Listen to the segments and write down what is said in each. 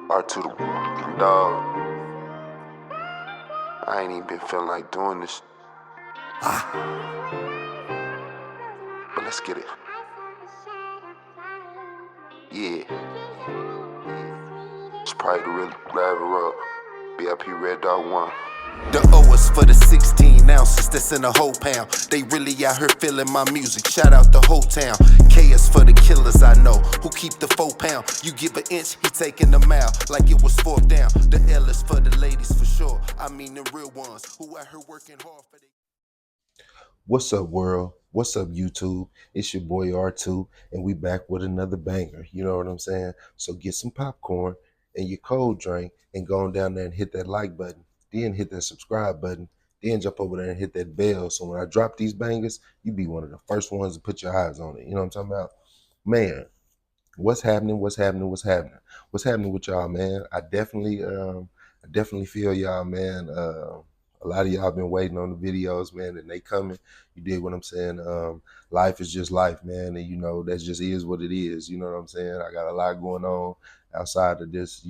R2 the dog. I ain't even been feeling like doing this. But let's get it. Yeah. It's probably the real level up. BIP Red Dog 1. The O is for the 16 ounces that's in the whole pound. They really out here feeling my music. Shout out the whole town. K is for the killers I know who keep the 4 pound. You give an inch, he taking a mile like it was 4th down. The L is for the ladies for sure. I mean the real ones who out here working hard for they. What's up, world? What's up, YouTube? It's your boy R2, and we back with another banger. You know what I'm saying? So get some popcorn and your cold drink and go on down there and hit that like button. Then hit that subscribe button. Then jump over there and hit that bell. So when I drop these bangers, you be one of the first ones to put your eyes on it. You know what I'm talking about? Man, what's happening? What's happening? What's happening? What's happening with y'all, man? I definitely feel y'all, man. A lot of y'all been waiting on the videos, man, and they coming. You dig what I'm saying? Life is just life, man, and you know that just is what it is. You know what I'm saying? I got a lot going on outside of this,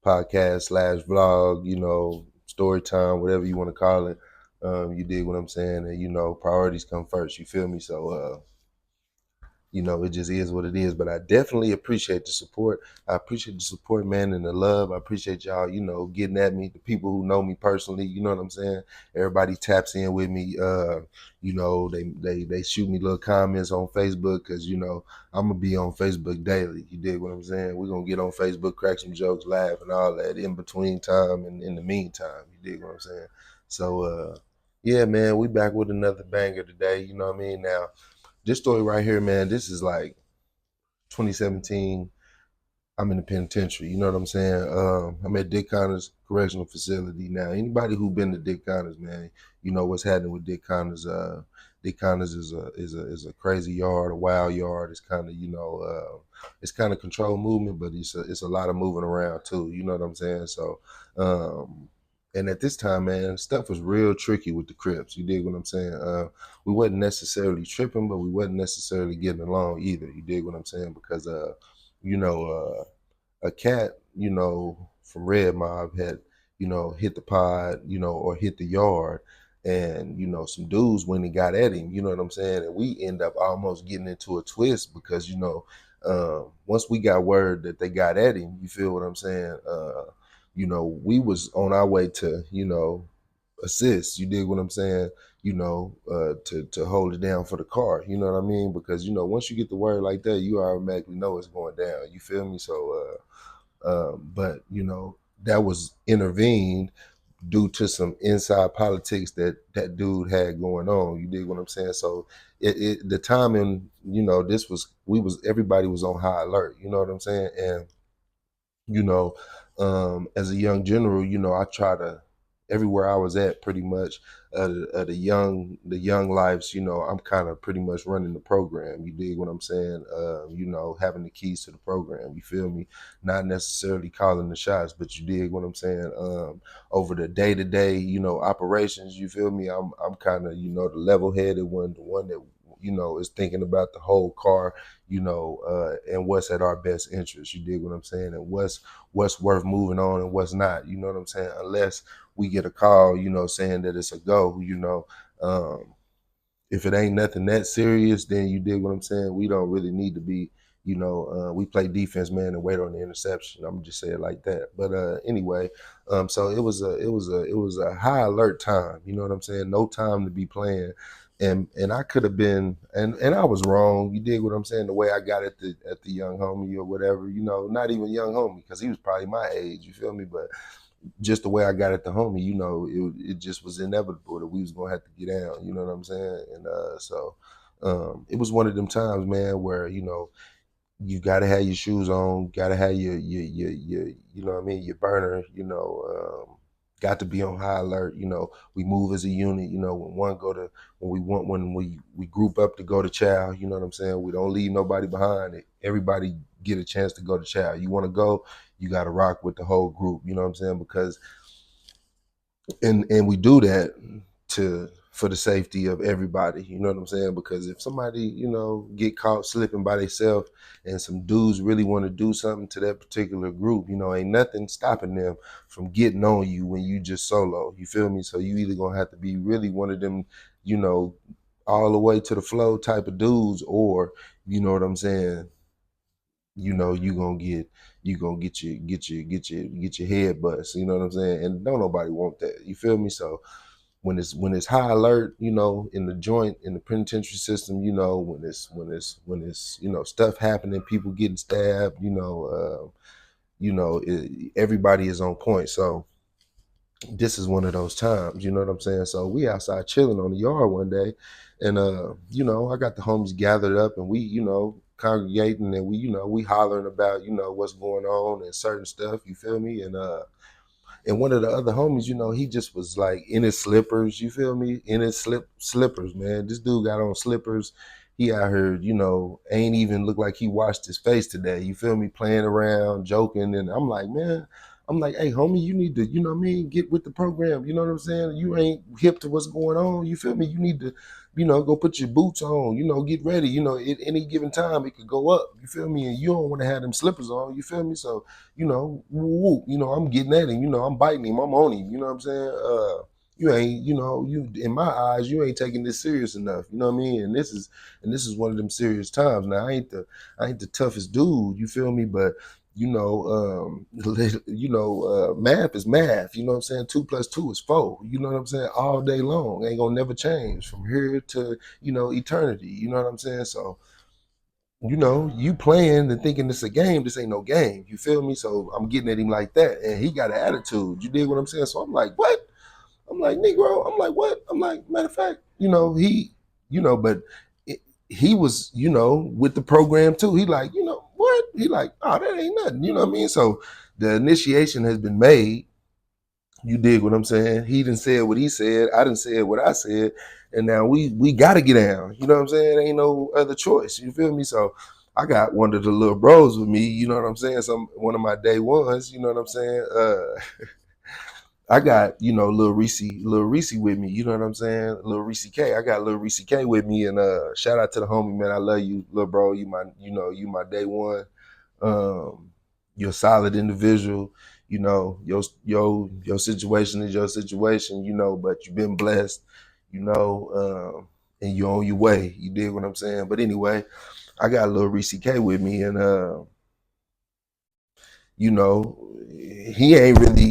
podcast slash vlog, story time, whatever you want to call it. You dig what I'm saying? And priorities come first. You feel me? So it just is what it is. But I definitely appreciate the support. I appreciate the support, man, and the love. I appreciate y'all, getting at me, the people who know me personally, you know what I'm saying? Everybody taps in with me. They shoot me little comments on Facebook because, I'm gonna be on Facebook daily. You dig what I'm saying? We're gonna get on Facebook, crack some jokes, laugh and all that in between time and in the meantime. You dig what I'm saying? So yeah, man, we back with another banger today. You know what I mean? Now, this story right here, man, this is like 2017. I'm in the penitentiary. You know what I'm saying? I'm at Dick Connors Correctional Facility now. Anybody who been to Dick Connors, man, you know what's happening with Dick Connors. Dick Connors is a crazy yard, a wild yard. It's kind of it's kind of controlled movement, but it's a lot of moving around too. You know what I'm saying? So, and at this time, man, stuff was real tricky with the Crips. You dig what I'm saying? We wasn't necessarily tripping, but we wasn't necessarily getting along either. You dig what I'm saying? Because a cat, from Red Mob had, hit the pod, or hit the yard, and some dudes went and got at him. You know what I'm saying? And we end up almost getting into a twist because once we got word that they got at him, you feel what I'm saying? We was on our way to, assist. You dig what I'm saying? To hold it down for the car. You know what I mean? Because once you get the word like that, you automatically know it's going down. You feel me? So, but that was intervened due to some inside politics that dude had going on. You dig what I'm saying? So, the timing, everybody was on high alert. You know what I'm saying? And as a young general, I try to everywhere I was at pretty much the young lives, I'm kind of pretty much running the program. You dig what I'm saying? Having the keys to the program. You feel me? Not necessarily calling the shots, but you dig what I'm saying? Over the day-to-day, operations, you feel me? I'm kind of, the level-headed one, the one that is thinking about the whole car, and what's at our best interest. You dig what I'm saying? And what's worth moving on and what's not. You know what I'm saying? Unless we get a call, saying that it's a go. If it ain't nothing that serious, then you dig what I'm saying? We don't really need to be. We play defense, man, and wait on the interception. I'm just say it like that. But anyway, so it was a high alert time. You know what I'm saying? No time to be playing. And I could have been, and I was wrong. You dig what I'm saying? The way I got at the young homie or whatever, not even young homie, because he was probably my age. You feel me? But just the way I got at the homie, it just was inevitable that we was gonna have to get down. You know what I'm saying? And so it was one of them times, man, where you gotta have your shoes on, gotta have your you know what I mean, your burner, got to be on high alert. We move as a unit. When we group up to go to chow, you know what I'm saying? We don't leave nobody behind. Everybody get a chance to go to chow. You want to go, you got to rock with the whole group. You know what I'm saying? Because and we do that for the safety of everybody. You know what I'm saying? Because if somebody, get caught slipping by themselves and some dudes really want to do something to that particular group, ain't nothing stopping them from getting on you when you just solo. You feel me? So you either gonna have to be really one of them, all the way to the flow type of dudes, or you know what I'm saying, you gonna get your head bust. You know what I'm saying? And don't nobody want that. You feel me? So when it's high alert, in the joint, in the penitentiary system, when it's stuff happening, people getting stabbed, everybody is on point. So this is one of those times, you know what I'm saying? So we outside chilling on the yard one day, and I got the homies gathered up, and we, congregating, and we hollering about, what's going on and certain stuff, you feel me? And one of the other homies, he just was like in his slippers, you feel me? In his slippers, man. This dude got on slippers. He out here, ain't even look like he washed his face today. You feel me? Playing around, joking. And I'm like, man, hey, homie, you need to, get with the program. You know what I'm saying? You ain't hip to what's going on. You feel me? You need to, go put your boots on, get ready. At any given time, it could go up. You feel me? And you don't want to have them slippers on. You feel me? So, I'm getting at him. I'm biting him. I'm on him. You know what I'm saying? You ain't, you in my eyes, you ain't taking this serious enough. You know what I mean? And this is one of them serious times. Now, I ain't the toughest dude. You feel me? But math is math. You know what I'm saying? 2 + 2 is 4. You know what I'm saying? All day long, ain't gonna never change from here to eternity. You know what I'm saying? So, you playing and thinking it's a game. This ain't no game. You feel me? So I'm getting at him like that, and he got an attitude. You dig what I'm saying? So I'm like, what? I'm like, Negro. I'm like, what? I'm like, matter of fact, he, but he was, with the program too. He like, what? He like, oh, that ain't nothing. You know what I mean? So the initiation has been made. You dig what I'm saying? He didn't say what he said. I didn't say what I said. And now we got to get down. You know what I'm saying? Ain't no other choice. You feel me? So I got one of the little bros with me. You know what I'm saying? One of my day ones. You know what I'm saying? I got, Lil Reese with me. You know what I'm saying? Lil Reese K. I got Lil Reese K with me, and shout out to the homie, man. I love you, little bro. You my day one. You're a solid individual. Your situation is your situation. But you've been blessed. And you're on your way. You dig what I'm saying? But anyway, I got Lil Reese K with me, and he ain't really,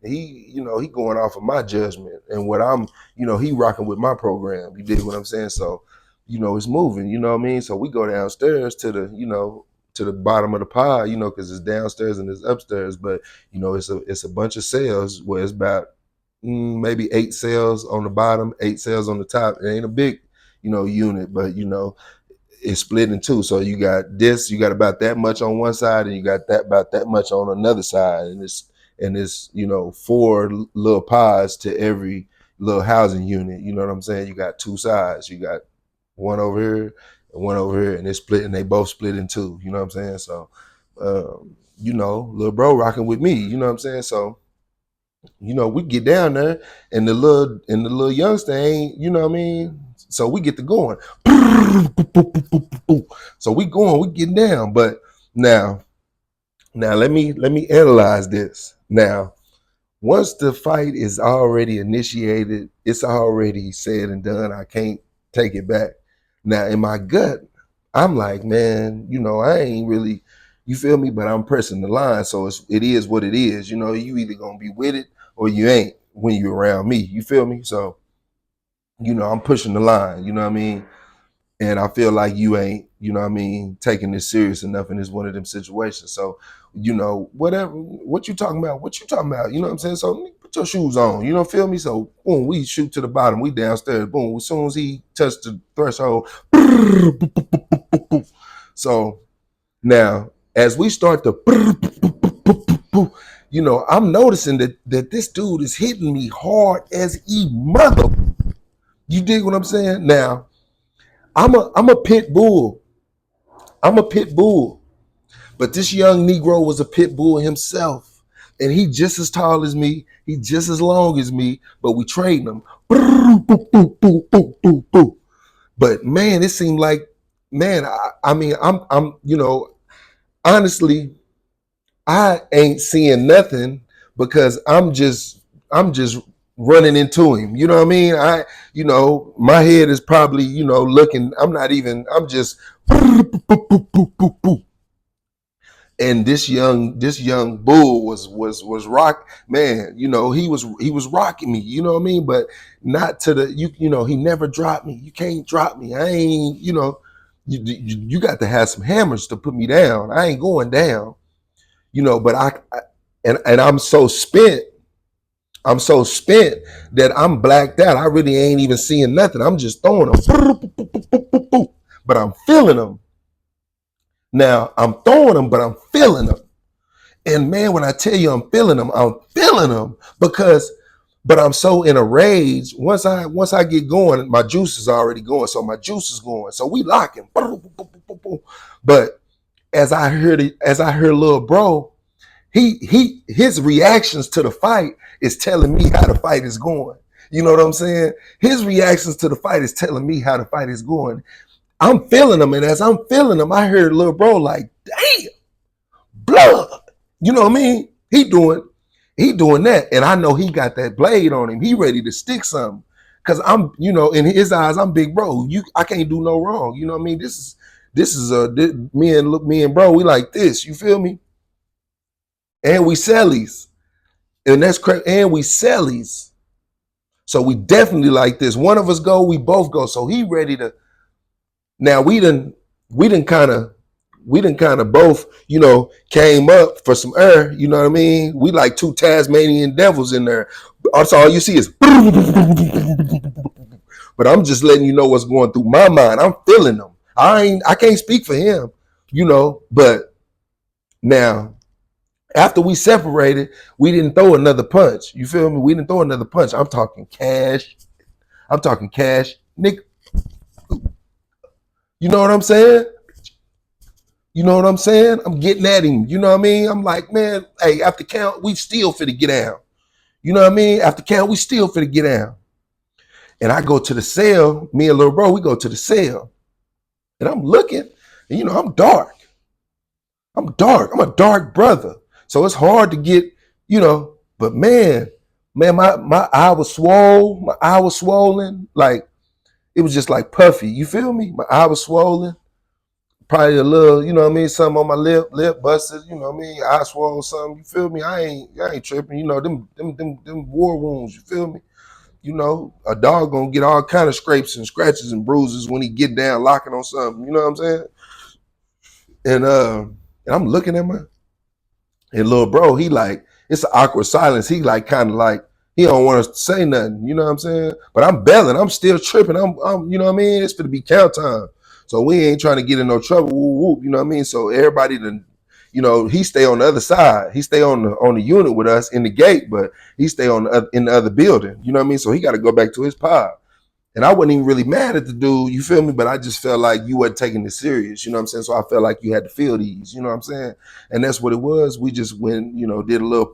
he going off of my judgment and what I'm, he rocking with my program. You dig what I'm saying? So, it's moving, you know what I mean? So we go downstairs to the bottom of the pod, because it's downstairs and it's upstairs, but it's a bunch of cells where it's about maybe 8 cells on the bottom, 8 cells on the top. It ain't a big, unit, but it's split in two. So you got about that much on one side, and you got about that much on another side, and it's 4 little pods to every little housing unit. You know what I'm saying? You got 2 sides. You got one over here and one over here, and it's split, and they both split in 2. You know what I'm saying? So, little bro rocking with me. You know what I'm saying? So, we get down there, and the little youngster ain't. You know what I mean? So we get to going. So we getting down. But now let me analyze this. Now, once the fight is already initiated, it's already said and done. I can't take it back. Now, in my gut, I'm like, man, I ain't really, you feel me? But I'm pressing the line. So it is what it is. You either gonna be with it or you ain't when you're around me. You feel me? So, I'm pushing the line, you know what I mean? And I feel like you ain't, taking this serious enough, and it's one of them situations. So, whatever, what you talking about? You know what I'm saying? So put your shoes on, feel me? So boom, we shoot to the bottom, we downstairs, boom. As soon as he touched the threshold, so now as we start to, I'm noticing that this dude is hitting me hard as mother. You dig what I'm saying? Now, I'm a pit bull. I'm a pit bull. But this young Negro was a pit bull himself. and he just as tall as me, he just as long as me, but we trading them. Boop, boop, boop, boop, boop, boop, boop. But man, it seemed like, man, I mean, I'm, honestly, I ain't seeing nothing because I'm just running into him. You know what I mean? My head is probably, looking, I'm just boop, boop, boop, boop, boop, boop. And this young bull was rock, man. He was rocking me. You know what I mean? But not to the he never dropped me. You can't drop me. I ain't you got to have some hammers to put me down. I ain't going down. But and I'm so spent. I'm so spent that I'm blacked out. I really ain't even seeing nothing. I'm just throwing them, but I'm feeling them. Now I'm throwing them, but I'm feeling them. And man, when I tell you I'm feeling them because, but I'm so in a rage. Once I get going, my juice is already going. So my juice is going. So we locking. But as I heard little bro, his reactions to the fight is telling me how the fight is going. You know what I'm saying? His reactions to the fight is telling me how the fight is going. I'm feeling them, and as I'm feeling them, I heard little bro like, damn, blood. You know what I mean? He doing that, and I know he got that blade on him. He ready to stick something, cause I'm, in his eyes, I'm big bro. I can't do no wrong. You know what I mean? This is me and bro. We like this. You feel me? And we sellies, and that's crazy. And we sellies, so we definitely like this. One of us go, we both go. So he ready to. Now we done kind of both, came up for some air. You know what I mean? We like two Tasmanian devils in there. That's all you see is. But I'm just letting you know what's going through my mind. I'm feeling them. I can't speak for him, But now, after we separated, we didn't throw another punch. You feel me? We didn't throw another punch. I'm talking cash. Nick. You know what I'm saying? I'm getting at him. You know what I mean? I'm like, man, hey, after count, we still finna get down. You know what I mean? After count, we still finna get down. And I go to the cell, me and little bro, we go to the cell. And I'm looking, and I'm dark. I'm a dark brother. So it's hard to get, but man, my eye was swole. My eye was swollen. Like, it was just like puffy. You feel me? My eye was swollen. Probably a little, something on my lip busted, eye swollen, something. You feel me? I ain't tripping. Them war wounds. You feel me? A dog gonna get all kind of scrapes and scratches and bruises when he get down locking on something. You know what I'm saying? And I'm looking at my and little bro. He like, it's an awkward silence. He like kind of like, he don't want to say nothing, you know what I'm saying? But I'm belling, I'm still tripping. I'm you know what I mean? It's gonna be count time. So we ain't trying to get in no trouble, whoop, whoop, you know what I mean? So everybody then, he stay on the other side. He stay on the unit with us in the gate, but he stay in the other building, you know what I mean? So he got to go back to his pod. And I wasn't even really mad at the dude, you feel me? But I just felt like you wasn't taking it serious, you know what I'm saying? So I felt like you had to feel these, you know what I'm saying? And that's what it was. We just went, did a little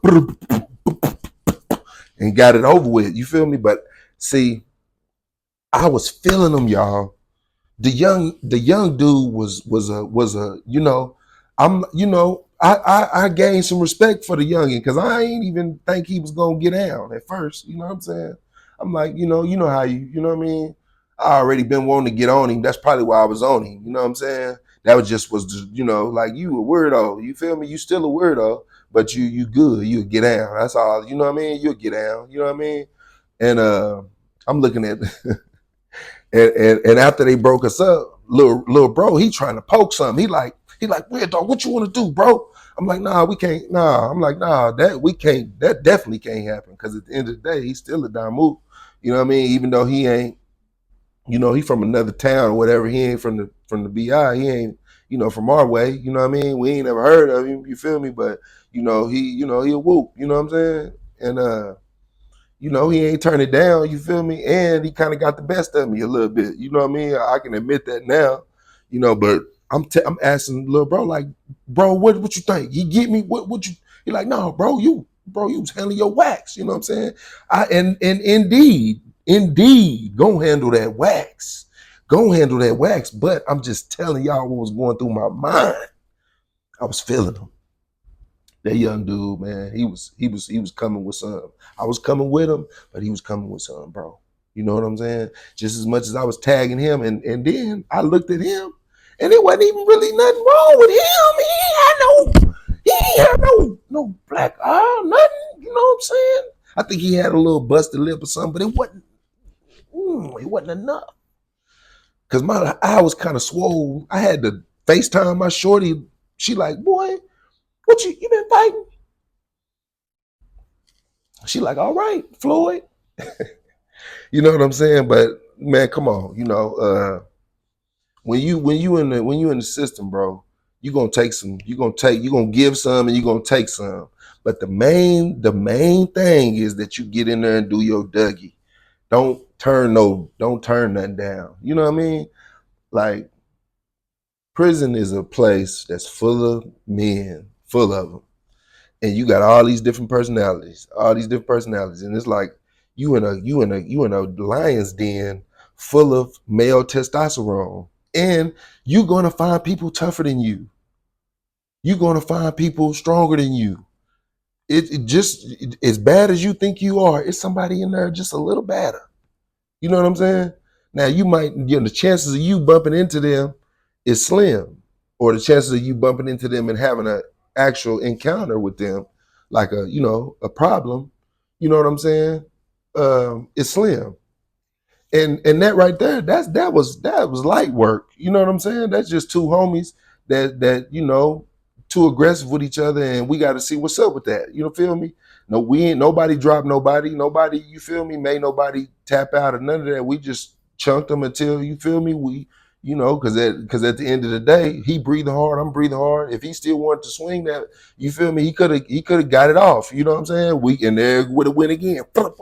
and got it over with. You feel me? But see, I was feeling them, y'all. The young dude was a I gained some respect for the youngin because I ain't even think he was gonna get down at first. You know what I'm saying? I'm like, you know how you know what I mean? I already been wanting to get on him. That's probably why I was on him. You know what I'm saying? That was just like you a weirdo. You feel me? You still a weirdo, but you good. You get down. That's all. You know what I mean? You'll get down. You know what I mean? And I'm looking at and after they broke us up, little bro, he trying to poke something. He like, Red Dog, what you want to do, bro? I'm like, nah, we can't. Nah, I'm like, nah, that definitely can't happen because at the end of the day, he's still a Damu. You know what I mean? Even though he ain't, he from another town or whatever. He ain't from the BI. He ain't, from our way. You know what I mean? We ain't never heard of him. You feel me? But he a whoop. You know what I'm saying? And he ain't turn it down. You feel me? And he kind of got the best of me a little bit. You know what I mean? I can admit that now. But I'm asking little bro, like, bro, what you think? He get me? What you? He like, no, bro, you bro, you was handling your wax. You know what I'm saying? And indeed, go handle that wax. Go handle that wax. But I'm just telling y'all what was going through my mind. I was feeling him. That young dude, man, he was coming with some. I was coming with him, but he was coming with some, bro. You know what I'm saying? Just as much as I was tagging him, and then I looked at him, and it wasn't even really nothing wrong with him. He ain't had no black eye, nothing. You know what I'm saying? I think he had a little busted lip or something, but it wasn't enough. Cause my eye was kind of swollen. I had to FaceTime my shorty. She like, boy, what you been fighting? She like, all right, Floyd. You know what I'm saying? But man, come on, when you in the system, bro, you're gonna take some, you're gonna give some and you're gonna take some. But the main thing is that you get in there and do your Dougie. Don't turn nothing down. You know what I mean? Like, prison is a place that's full of men, full of them. And you got all these different personalities, and it's like you in a lion's den full of male testosterone, and you're gonna find people tougher than you. You're gonna find people stronger than you. It just as bad as you think you are, it's somebody in there just a little better. You know what I'm saying? Now the chances of you bumping into them is slim, or the chances of you bumping into them and having an actual encounter with them, like a problem. You know what I'm saying? It's slim, and that right there, that was light work. You know what I'm saying? That's just two homies that too aggressive with each other, and we got to see what's up with that. You know, feel me? No, we ain't nobody dropped nobody. Nobody, you feel me? Made nobody tap out or none of that. We just chunked them until, you feel me? We, because at the end of the day, he breathing hard, I'm breathing hard. If he still wanted to swing that, you feel me? He could have got it off. You know what I'm saying? We and there would have went again. You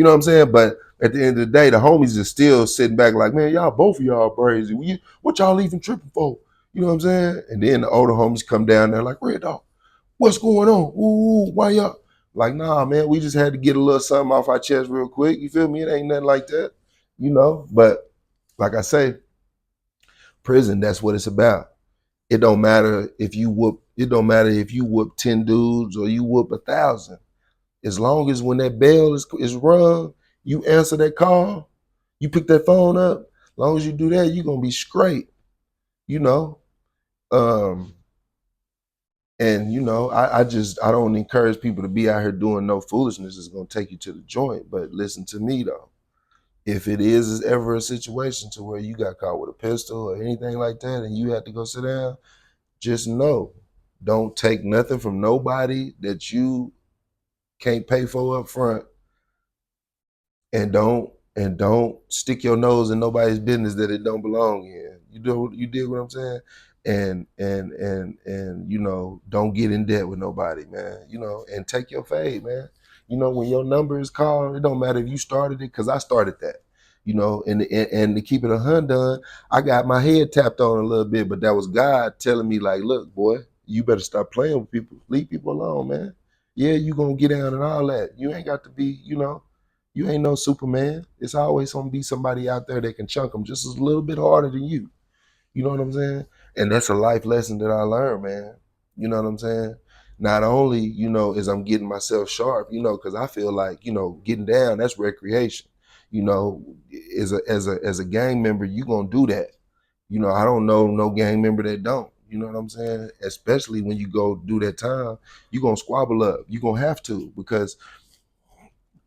know what I'm saying? But at the end of the day, the homies is still sitting back like, man, both of y'all crazy. What y'all even tripping for? You know what I'm saying? And then the older homies come down there like, Red Dog, what's going on? Ooh, why y'all? Like, nah, man, we just had to get a little something off our chest real quick. You feel me? It ain't nothing like that, But like I say, prison, that's what it's about. It don't matter if you whoop 10 dudes or you whoop 1,000. As long as when that bell is rung, you answer that call, you pick that phone up. As long as you do that, you're gonna be straight. And I don't encourage people to be out here doing no foolishness. It's gonna take you to the joint. But listen to me though. If it is ever a situation to where you got caught with a pistol or anything like that and you had to go sit down, just know, don't take nothing from nobody that you can't pay for up front, and don't stick your nose in nobody's business that it don't belong in. You dig what I'm saying? And don't get in debt with nobody, man. And take your fade, man. When your number is called, it don't matter if you started it, because I started that. And to keep it 100, I got my head tapped on a little bit, but that was God telling me, like, look, boy, you better stop playing with people. Leave people alone, man. Yeah, you gonna get down and all that. You ain't got to be, you ain't no Superman. It's always gonna be somebody out there that can chunk them just a little bit harder than you. You know what I'm saying? And that's a life lesson that I learned, man. You know what I'm saying? Not only, as I'm getting myself sharp, because I feel like, getting down, that's recreation. As a gang member, you gonna do that. I don't know no gang member that don't. You know what I'm saying? Especially when you go do that time, you're gonna squabble up. You're gonna have to, because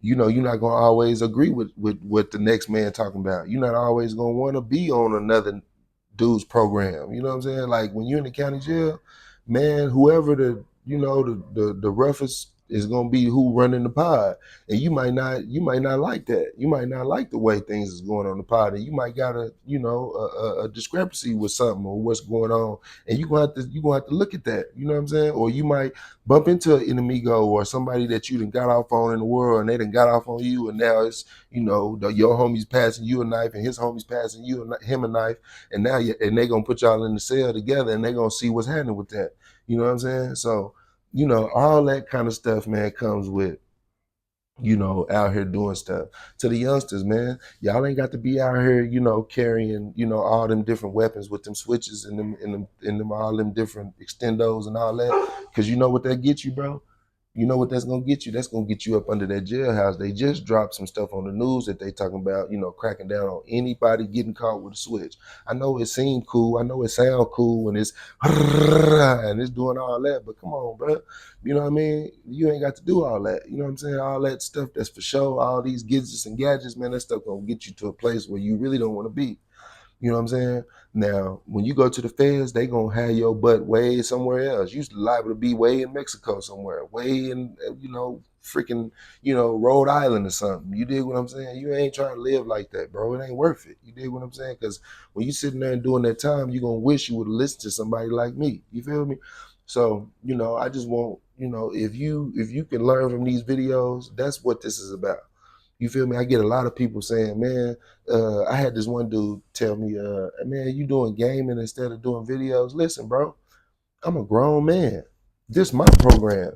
you're not gonna always agree with what the next man talking about. You're not always gonna want to be on another dude's program. You know what I'm saying? Like, when you're in the county jail, man, whoever the roughest is gonna be who running the pod. And you might not like that. You might not like the way things is going on the pod, and you might got a discrepancy with something or what's going on, and you're gonna have to look at that. You know what I'm saying? Or you might bump into an enemigo or somebody that you done got off on in the world, and they done got off on you, and now it's your homie's passing you a knife and his homie's passing him a knife, and now they gonna put y'all in the cell together, and they gonna see what's happening with that. You know what I'm saying? So you know, all that kind of stuff, man, comes with, you know, out here doing stuff. To the youngsters, man, y'all ain't got to be out here, you know, carrying, you know, all them different weapons with them switches and them all them different extendos and all that. Cause you know what that gets you, bro? You know what that's gonna get you? That's gonna get you up under that jailhouse. They just dropped some stuff on the news that they talking about, you know, cracking down on anybody getting caught with a switch. I know it seemed cool. I know it sound cool when it's and it's doing all that, but come on, bro. You know what I mean? You ain't got to do all that. You know what I'm saying? All that stuff that's for show, all these gadgets and gadgets, man, that stuff gonna get you to a place where you really don't want to be. You know what I'm saying? Now, when you go to the feds, they gonna have your butt way somewhere else. You liable to be way in Mexico somewhere, way in, you know, freaking, you know, Rhode Island or something. You dig what I'm saying? You ain't trying to live like that, bro. It ain't worth it. You dig what I'm saying? Because when you sitting there and doing that time, you gonna wish you would have listened to somebody like me. You feel me? So, you know, I just want, you know, if you can learn from these videos, that's what this is about. You feel me? I get a lot of people saying, man, I had this one dude tell me, man, you doing gaming instead of doing videos. Listen, bro, I'm a grown man. This my program.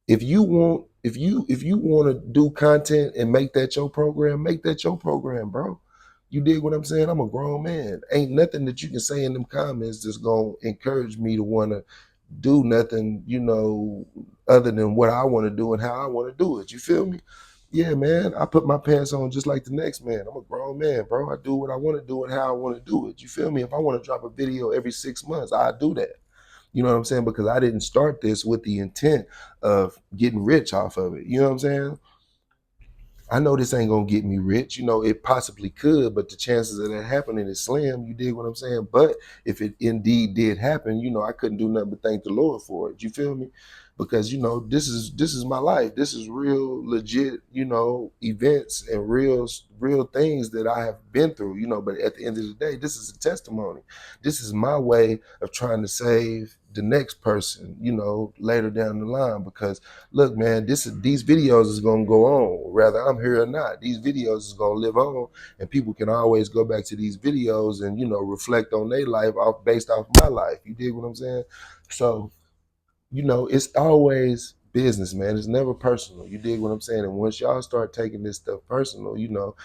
If you want to do content and make that your program, make that your program, bro. You dig what I'm saying? I'm a grown man. Ain't nothing that you can say in them comments that's gonna encourage me to want to do nothing, you know, other than what I want to do and how I want to do it. You feel me? Yeah, man. I put my pants on just like the next man. I'm a grown man, bro. I do what I want to do and how I want to do it. You feel me? If I want to drop a video every 6 months, I do that. You know what I'm saying? Because I didn't start this with the intent of getting rich off of it. You know what I'm saying? I know this ain't gonna get me rich. You know, it possibly could, but the chances of that happening is slim. You dig what I'm saying? But if it indeed did happen, you know, I couldn't do nothing but thank the Lord for it. You feel me? Because you know, this is my life. This is real, legit. You know, events and real things that I have been through. You know, but at the end of the day, this is a testimony. This is my way of trying to save the next person. You know, later down the line, because look, man, these videos is gonna go on, whether I'm here or not. These videos is gonna live on, and people can always go back to these videos and you know reflect on their life off based off my life. You dig what I'm saying? So you know, it's always business, man. It's never personal. You dig what I'm saying? And once y'all start taking this stuff personal, you know,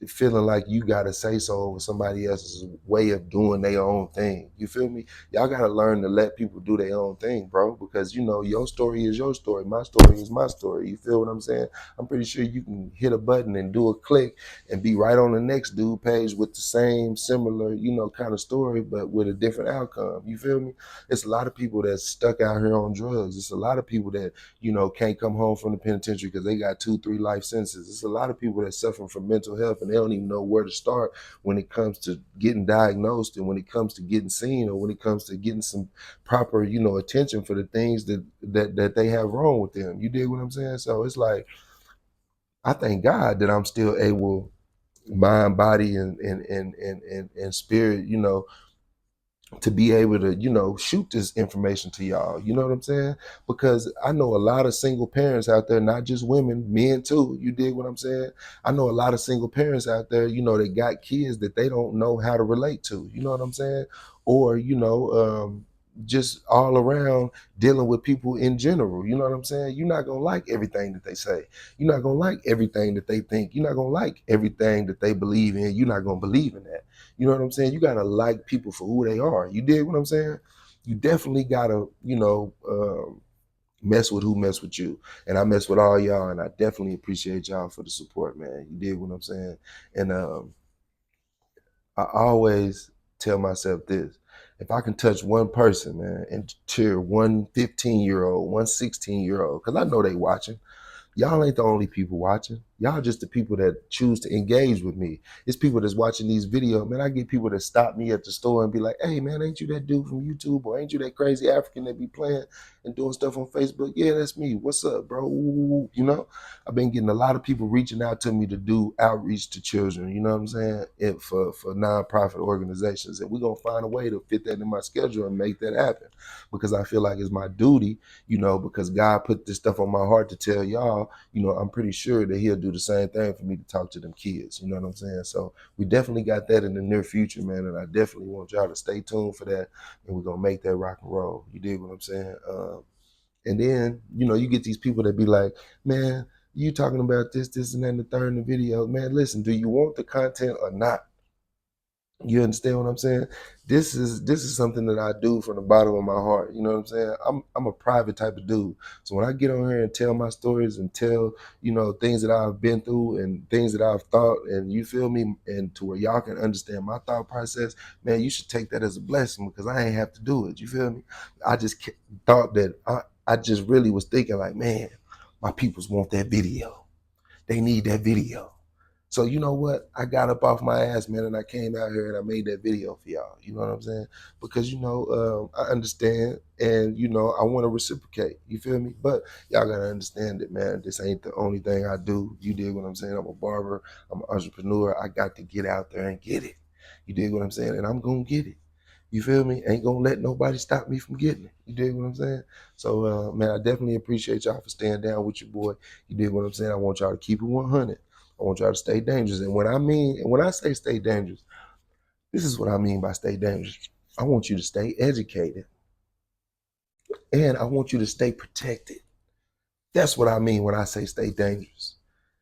feeling like you gotta say so over somebody else's way of doing their own thing. You feel me? Y'all gotta learn to let people do their own thing, bro. Because you know your story is your story, my story is my story. You feel what I'm saying? I'm pretty sure you can hit a button and do a click and be right on the next dude page with the same similar, you know, kind of story, but with a different outcome. You feel me? It's a lot of people that's stuck out here on drugs. It's a lot of people that you know can't come home from the penitentiary because they got 2-3 life sentences. It's a lot of people that suffering from mental health and they don't even know where to start when it comes to getting diagnosed and when it comes to getting seen or when it comes to getting some proper, you know, attention for the things that they have wrong with them. You dig what I'm saying? So it's like I thank God that I'm still able, mind, body, and spirit, you know, to be able to, you know, shoot this information to y'all. You know what I'm saying? Because I know a lot of single parents out there, not just women, men too. You dig what I'm saying? I know a lot of single parents out there, you know, that got kids that they don't know how to relate to. You know what I'm saying? Or, you know, just all around dealing with people in general. You know what I'm saying? You're not gonna like everything that they say. You're not gonna like everything that they think. You're not gonna like everything that they believe in. You're not gonna believe in that. You know what I'm saying? You gotta like people for who they are. You dig what I'm saying? You definitely gotta, you know, mess with who mess with you. And I mess with all y'all, and I definitely appreciate y'all for the support, man. You dig what I'm saying? And I always tell myself this. If I can touch one person, man, and cheer one 15-year-old, one 16-year-old, because I know they watching. Y'all ain't the only people watching. Y'all just the people that choose to engage with me. It's people that's watching these videos. Man, I get people that stop me at the store and be like, hey, man, ain't you that dude from YouTube? Or ain't you that crazy African that be playing and doing stuff on Facebook? Yeah, that's me. What's up, bro? Ooh, you know, I've been getting a lot of people reaching out to me to do outreach to children, you know what I'm saying, for nonprofit organizations. And we're going to find a way to fit that in my schedule and make that happen because I feel like it's my duty, you know, because God put this stuff on my heart to tell y'all, you know, I'm pretty sure that he'll do the same thing for me to talk to them kids. You know what I'm saying? So we definitely got that in the near future, man. And I definitely want y'all to stay tuned for that. And we're going to make that rock and roll. You dig what I'm saying? And then, you get these people that be like, man, you talking about this, and that, and the third in the video. Man, listen, do you want the content or not? You understand what I'm saying? This is something that I do from the bottom of my heart. You know what I'm saying? I'm a private type of dude. So when I get on here and tell my stories and tell, things that I've been through and things that I've thought, and you feel me, and to where y'all can understand my thought process, man, you should take that as a blessing because I ain't have to do it. You feel me? I just thought that I just really was thinking like, man, my peoples want that video. They need that video. So you know what? I got up off my ass, man, and I came out here and I made that video for y'all. You know what I'm saying? Because I understand, and I want to reciprocate. You feel me? But y'all gotta understand that, man. This ain't the only thing I do. You dig what I'm saying? I'm a barber. I'm an entrepreneur. I got to get out there and get it. You dig what I'm saying? And I'm gonna get it. You feel me? Ain't gonna let nobody stop me from getting it. You dig what I'm saying? So, man, I definitely appreciate y'all for staying down with your boy. You dig what I'm saying? I want y'all to keep it 100. I want y'all to stay dangerous. And when I say stay dangerous, this is what I mean by stay dangerous. I want you to stay educated. And I want you to stay protected. That's what I mean when I say stay dangerous.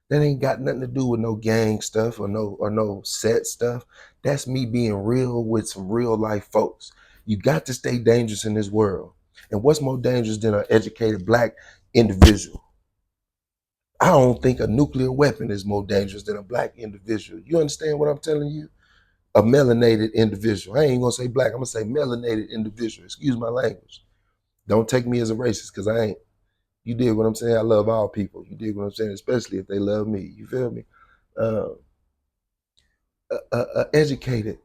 That ain't got nothing to do with no gang stuff or no set stuff. That's me being real with some real life folks. You got to stay dangerous in this world. And what's more dangerous than an educated black individual? I don't think a nuclear weapon is more dangerous than a black individual. You understand what I'm telling you? A melanated individual. I ain't gonna say black, I'm gonna say melanated individual. Excuse my language. Don't take me as a racist, because I ain't. You dig what I'm saying? I love all people. You dig what I'm saying? Especially if they love me. You feel me? Educated,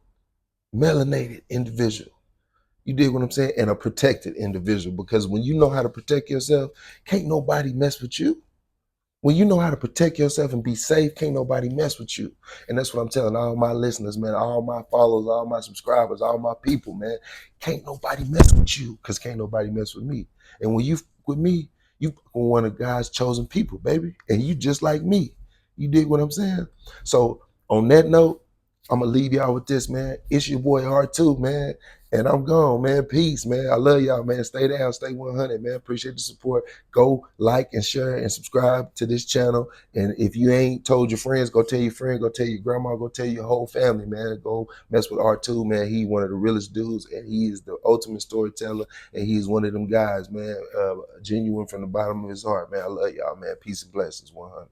melanated individual. You dig what I'm saying? And a protected individual. Because when you know how to protect yourself, can't nobody mess with you. When you know how to protect yourself and be safe, can't nobody mess with you. And that's what I'm telling all my listeners, man, all my followers, all my subscribers, all my people, man. Can't nobody mess with you because can't nobody mess with me. And when you with me, you one of God's chosen people, baby. And you just like me. You dig what I'm saying? So on that note, I'm going to leave y'all with this, man. It's your boy R2, man. And I'm gone, man. Peace, man. I love y'all, man. Stay down, stay 100, man. Appreciate the support. Go like and share and subscribe to this channel. And if you ain't told your friends, go tell your friend, go tell your grandma, go tell your whole family, man. Go mess with R2, man. He one of the realest dudes, and he is the ultimate storyteller, and he's one of them guys, man. Genuine from the bottom of his heart, man. I love y'all, man. Peace and blessings, 100.